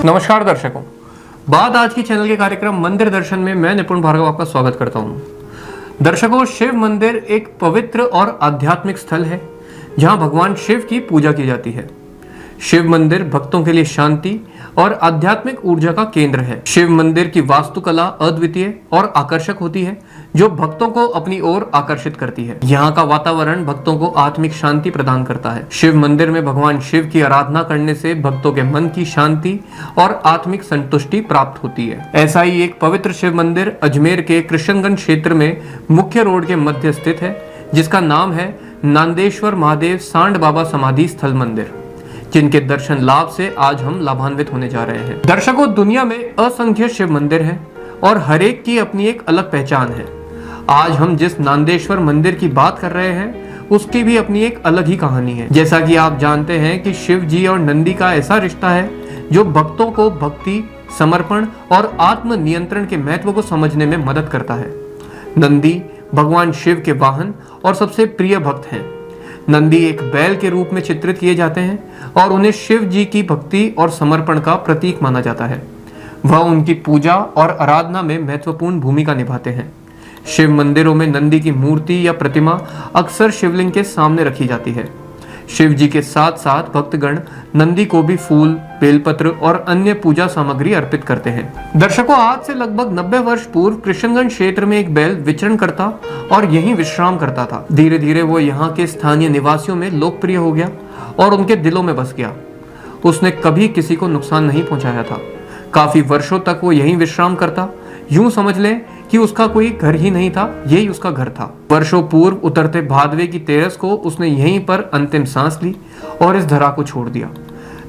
नमस्कार दर्शकों, बात आज की चैनल के कार्यक्रम मंदिर दर्शन में मैं निपुण भार्गव आपका स्वागत करता हूं। दर्शकों, शिव मंदिर एक पवित्र और आध्यात्मिक स्थल है जहां भगवान शिव की पूजा की जाती है। शिव मंदिर भक्तों के लिए शांति और आध्यात्मिक ऊर्जा का केंद्र है। शिव मंदिर की वास्तुकला अद्वितीय और आकर्षक होती है जो भक्तों को अपनी ओर आकर्षित करती है। यहाँ का वातावरण भक्तों को आत्मिक शांति प्रदान करता है। शिव मंदिर में भगवान शिव की आराधना करने से भक्तों के मन की शांति और आत्मिक संतुष्टि प्राप्त होती है। ऐसा ही एक पवित्र शिव मंदिर अजमेर के कृष्णगंज क्षेत्र में मुख्य रोड के मध्य स्थित है, जिसका नाम है नांदेश्वर महादेव सांड बाबा समाधि स्थल मंदिर, जिनके दर्शन लाभ से आज हम लाभान्वित होने जा रहे हैं। दर्शकों, दुनिया में असंख्य शिव मंदिर हैं और हर एक की अपनी एक अलग पहचान है। आज हम जिस नांदेश्वर मंदिर की बात कर रहे हैं उसकी भी अपनी एक अलग ही कहानी है। जैसा कि आप जानते हैं कि शिव जी और नंदी का ऐसा रिश्ता है जो भक्तों को भक्ति, समर्पण और आत्म नियंत्रण के महत्व को समझने में मदद करता है। नंदी भगवान शिव के वाहन और सबसे प्रिय भक्त हैं। नंदी एक बैल के रूप में चित्रित किए जाते हैं और उन्हें शिव जी की भक्ति और समर्पण का प्रतीक माना जाता है। वह उनकी पूजा और आराधना में महत्वपूर्ण भूमिका निभाते हैं। शिव मंदिरों में नंदी की मूर्ति या प्रतिमा अक्सर शिवलिंग के सामने रखी जाती है। शिव जी के साथ साथ भक्तगण नंदी को भी फूल, बेलपत्र और अन्य पूजा सामग्री अर्पित करते हैं। दर्शकों, आज से लगभग 90 वर्ष पूर्व कृष्णगंज क्षेत्र में एक बैल विचरण करता और यहीं विश्राम करता था। धीरे धीरे वो यहाँ के स्थानीय निवासियों में लोकप्रिय हो गया और उनके दिलों में बस गया। उसने कभी किसी को नुकसान नहीं पहुंचाया था। काफी वर्षों तक वो यहीं विश्राम करता। यूं समझ लें कि उसका कोई घर ही नहीं था, यही उसका घर था। वर्षों पूर्व उतरते भादवे की तेरस को उसने यहीं पर अंतिम सांस ली और इस धरा को छोड़ दिया।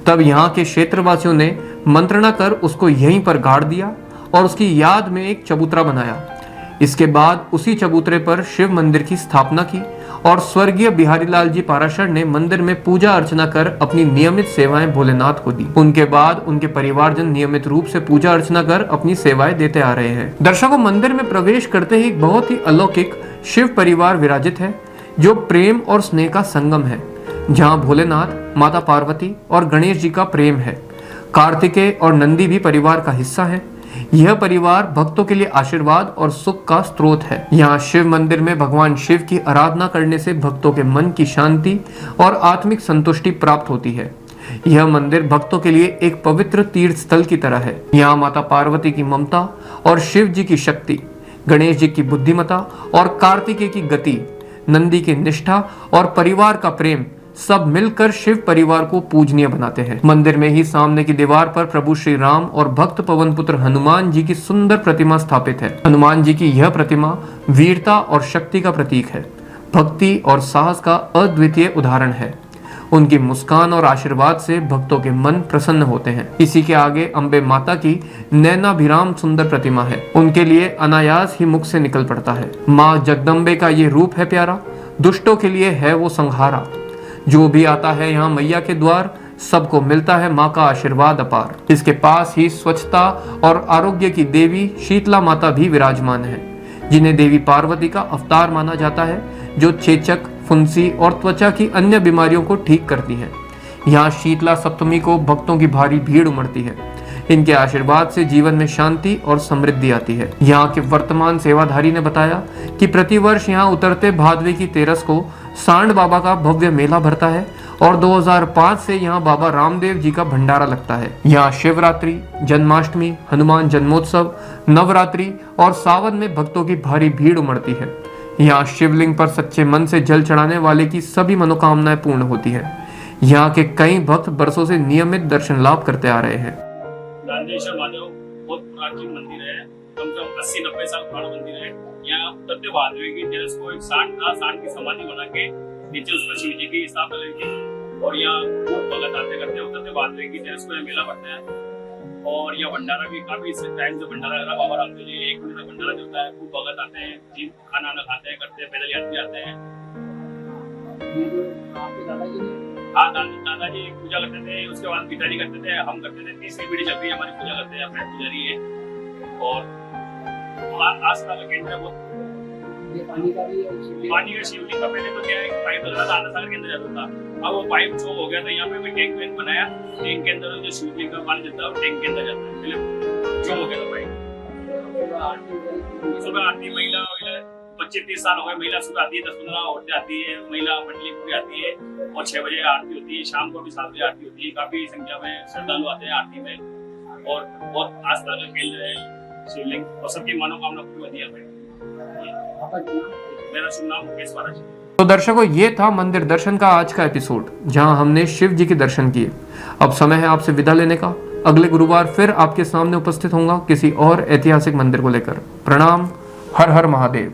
तब यहाँ के क्षेत्रवासियों ने मंत्रणा कर उसको यहीं पर गाड़ दिया और उसकी याद में एक चबूतरा बनाया। इसके बाद उसी चबूतरे पर शिव मंदिर की स्थापना की और स्वर्गीय बिहारी लाल जी पाराशर ने मंदिर में पूजा अर्चना कर अपनी नियमित सेवाएं भोलेनाथ को दी। उनके बाद उनके परिवारजन नियमित रूप से पूजा अर्चना कर अपनी सेवाएं देते आ रहे हैं। दर्शकों, मंदिर में प्रवेश करते ही एक बहुत ही अलौकिक शिव परिवार विराजित है जो प्रेम और स्नेह का संगम है, जहाँ भोलेनाथ, माता पार्वती और गणेश जी का प्रेम है। कार्तिकेय और नंदी भी परिवार का हिस्सा है। यह परिवार भक्तों के लिए आशीर्वाद और सुख का स्रोत है। यहाँ शिव मंदिर में भगवान शिव की आराधना करने से भक्तों के मन की शांति और आत्मिक संतुष्टि प्राप्त होती है। यह मंदिर भक्तों के लिए एक पवित्र तीर्थ स्थल की तरह है। यहाँ माता पार्वती की ममता और शिव जी की शक्ति, गणेश जी की बुद्धिमता और कार्तिकेय की गति, नंदी की निष्ठा और परिवार का प्रेम सब मिलकर शिव परिवार को पूजनीय बनाते हैं। मंदिर में ही सामने की दीवार पर प्रभु श्री राम और भक्त पवन पुत्र हनुमान जी की सुंदर प्रतिमा स्थापित है। हनुमान जी की यह प्रतिमा वीरता और शक्ति का प्रतीक है, भक्ति और साहस का अद्वितीय उदाहरण है। उनकी मुस्कान और आशीर्वाद से भक्तों के मन प्रसन्न होते हैं। इसी के आगे अम्बे माता की नैनाभिराम सुंदर प्रतिमा है। उनके लिए अनायास ही मुख से निकल पड़ता है। माँ जगदम्बे का ये रूप है प्यारा, दुष्टों के लिए है वो संहारा। जो भी आता है यहाँ मैया के द्वार, सबको मिलता है माँ का आशीर्वाद अपार। इसके पास ही स्वच्छता और आरोग्य की देवी शीतला माता भी विराजमान है, जिन्हें देवी पार्वती का अवतार माना जाता है, जो चेचक, फुंसी और त्वचा की अन्य बीमारियों को ठीक करती है। यहाँ शीतला सप्तमी को भक्तों की भारी भीड़ उमड़ती है। इनके आशीर्वाद से जीवन में शांति और समृद्धि आती है। यहाँ के वर्तमान सेवाधारी ने बताया कि प्रतिवर्ष यहाँ उतरते भादवे की तेरस को सांड बाबा का भव्य मेला भरता है और 2005 से यहाँ बाबा रामदेव जी का भंडारा लगता है। यहाँ शिवरात्रि, जन्माष्टमी, हनुमान जन्मोत्सव, नवरात्रि और सावन में भक्तों की भारी भीड़ उमड़ती है। यहाँ शिवलिंग पर सच्चे मन से जल चढ़ाने वाले की सभी मनोकामनाएं पूर्ण होती है। यहाँ के कई भक्त बरसों से नियमित दर्शन लाभ करते आ रहे हैं। नांदेश्वर महादेव बहुत प्राचीन मंदिर है, कम से कम 80-90 साल पुराना मंदिर है। यहाँ उतरते भादवे की तेरस को एक सांड की समाधि बना के नीचे उस पर शिव जी की स्थापना की और यहाँ खूब भगत आते करते उतरते भादवे की तेरस को मेला पड़ता है। और यह भंडारा भी काफी टाइम से भंडारा लगा बाबा रामदेव जी, 1 महीने तक भंडारा चलता है। खूब भगत आते हैं, जी खाना खाते हैं, करते हैं, पैदल यात्री आते हैं। हाँ, दादाजी पूजा करते थे, उसके बाद पिताजी करते थे, हम करते थे। तीसरी पीढ़ी चल रही है हमारी पूजा करते हैं, अपने पुजारी है। और आस्था का केंद्र है वो। पानी का शिवलिंग का पहले तो क्या है, पाइप लगा था, आना सागर के अंदर जाता था। अब वो पाइप जो हो गया था, यहाँ पे भी टैंक वैंक बनाया, टैंक के अंदर जो शिवलिंग का पानी जाता है वो टैंक के अंदर जाता है, पहले जो हो गया था पाइप। सुबह आती है महिला 25-30 साल हो गए, महिला सुबह आती है, 10-15 औरतें आती है, महिला मंडली पूरी आती है, और 6 बजे आरती होती है, शाम को भी 7 बजे आरती होती है। काफी संख्या में श्रद्धालु आते हैं आरती में, और बहुत आस्था का केंद्र है शिवलिंग, और सबकी मनोकामना पूरी होती है। मेरा शुभ नाम मुकेश महाराज। तो दर्शकों, ये था मंदिर दर्शन का आज का एपिसोड, जहां हमने शिव जी के दर्शन किए। अब समय है आपसे विदा लेने का। अगले गुरुवार फिर आपके सामने उपस्थित होऊंगा किसी और ऐतिहासिक मंदिर को लेकर। प्रणाम। हर हर महादेव।